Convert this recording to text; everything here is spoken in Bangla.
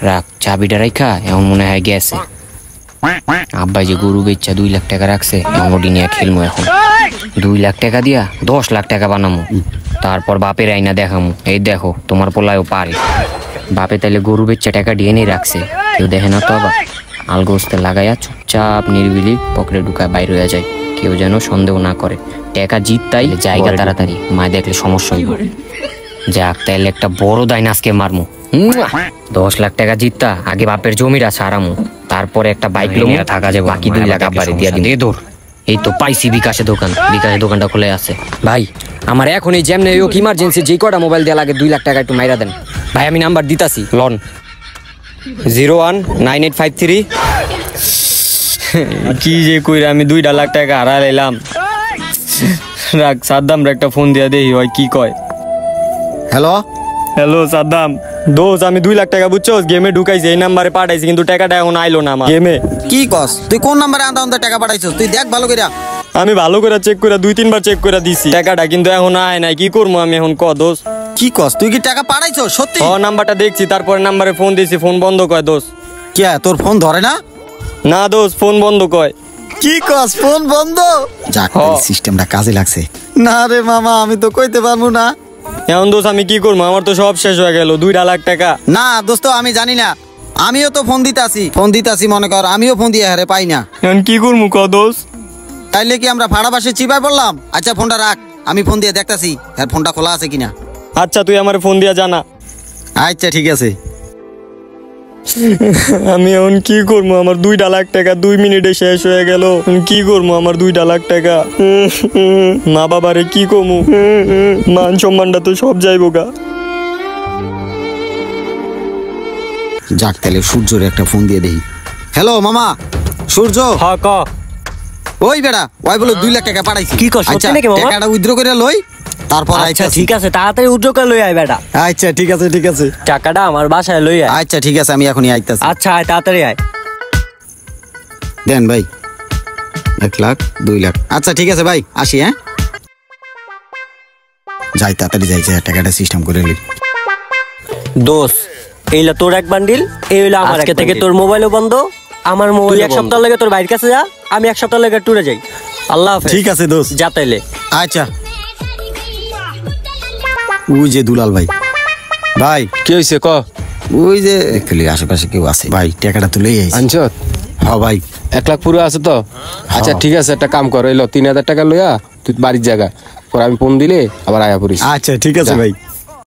রাখ চাবিটা রাখা এমন মনে হয় গেছে। আব্বাই যে গরু বেচা 2 লাখ টাকা রাখছে, ওটি নিয়ে খেলবো এখন। 2 লাখ টাকা দিয়া 10 লাখ টাকা বানামো, তারপর বাপের আইনা দেখামো, এই দেখো তোমার পোলায়ও পারে। বাপে তাইলে গরু বেচা টাকা ডিএনএ রাখছে, কেউ দেখে না তো। আবার আলগোস্তে লাগাইয়া চুপচাপ নির্বিলি পকেটে ঢুকায় বাইরে হয়ে যায়, কেউ যেন সন্দেহ না করে। টাকা জিততাই জায়গা তাড়াতাড়ি, মা দেখলে সমস্যা হইব। যাক তাইলে একটা বড় দাইন আজকে মারমু। 10 লাখ টাকা জিততা আগে বাপের জমিটা সারামু, তারপরে একটা বাইক লোনে থাকা যাবে, বাকি 2 লাখ আব্বারে দিয়া দিন। দূর এই তো পাইছি বিকাশে দোকান, বিকাশে দোকানটা খুলে আছে। ভাই আমার এখন এই যেমনে হোক ইমার্জেন্সি যে কটা মোবাইল দেওয়া লাগে 2 লাখ টাকা একটু মাইরা দেন ভাই। আমি নাম্বার দিতাছি, লন 019853। কি যে কইরা আমি 2 লাখ টাকা হারা লাইলাম। রাখ সাদ্দাম একটা ফোন দিয়া দেই হয় কি কয়। হ্যালো হ্যালো সাদ্দাম দোষ, আমি 2 লাখ টাকা বুঝছো গেমে ঢুকাইছি, এই নাম্বারে পাঠাইছি, কিন্তু টাকাটা এখন আইলো না আমার গেমে। কি কস তুই কোন নাম্বারে আন্দা টাকা পাঠাইছস? তুই দেখ ভালো কইরা। আমি ভালো করে চেক করে 2-3 বার চেক করে দিছি টাকাটা, কিন্তু এখন আয় নাই। কি করবো আমি এখন, ক দোষ? কি কস তুই কি টাকা পাঠাইছস সত্যি? ও নাম্বারটা দেখছি, তারপরে নাম্বারে ফোন দিছি, ফোন বন্ধ কয় দোষ। কে তোর ফোন ধরে না? না দোষ ফোন বন্ধ কয়। কি কস ফোন বন্ধ? যাক সিস্টেমটা কাজে লাগছে। না রে মামা আমি তো কইতে পারবো না। এখন দোষ আমি কি করবো, আমার তো সব শেষ হয়ে গেল 2 লাখ টাকা। না দোস্ত আমি জানি না, আমিও তো ফোন দিতাছি মনে কর, আমিও ফোন দিয়ে হারে পাই না। এখন কি করবো ক দোষ? তাইলে কি আমরা ভাড়া বাসে চিপাই পড়লাম? আচ্ছা ফোনটা রাখ, আমি ফোন দিয়ে দেখতাছি আর ফোনটা খোলা আছে কিনা। আচ্ছা তুই আমার ফোন দিয়া জানা। আচ্ছা ঠিক আছে। আমি এখন কি করবো, আমার 2 লাখ টাকা 2 মিনিটে শেষ হয়ে গেল। কি করবো আমার 2 লাখ টাকা? মা বাবারে কি কমু, মান সম্মানটা তো সব যাইবো গা। যাক তাহলে সূর্যর একটা ফোন দিয়ে দেই। হ্যালো মামা সূর্য। হ্যাঁ ক। ওই বেড়া ওই বলো 2 লাখ টাকা পাঠাইছি। কি কস সত্যি নাকি মামা? টাকাটা উইথড্র করে লই, তারপর আচ্ছা ঠিক আছে তাড়াতাড়ি উইথড্র করে লই আয় বেটা। আচ্ছা ঠিক আছে ঠিক আছে। টাকাটা আমার বাসায় লই আয়। আচ্ছা ঠিক আছে আমি এখনই আইতাছি। আচ্ছা আয় তাড়াতাড়ি আয়। দেন ভাই 1 লাখ 2 লাখ। আচ্ছা ঠিক আছে ভাই আসি। হ্যাঁ যাই তাড়াতাড়ি যাই, টাকাটা সিস্টেম করে লই। দোষ এইলা তোর এক বান্ডিল, এই হইলো আমার। আজকে থেকে তোর মোবাইলও বন্ধ, আমার মোবাইল। 1 সপ্তাহ লাগে তোর বাইরের কাছে যা, আমি 1 সপ্তাহ লাগে ট্যুরে যাই। আল্লাহ হাফেজ। ঠিক আছে দোস্ত যা তাইলে। আচ্ছা ওই যে দুলাল ভাই। ভাই কি হইছে ক? ওই যে দেখলি আশেপাশে কেউ আছে ভাই, টাকাটা তুলে আইছি। আনছ? হ্যাঁ ভাই 1 লাখ পুরো আছে তো? আচ্ছা ঠিক আছে, একটা কাম কর, এলো 3000 টাকা লইয়া তুই বাড়ির জায়গা পর আমি ফোন দিলে আবার আয়া পড়িস। আচ্ছা ঠিক আছে ভাই।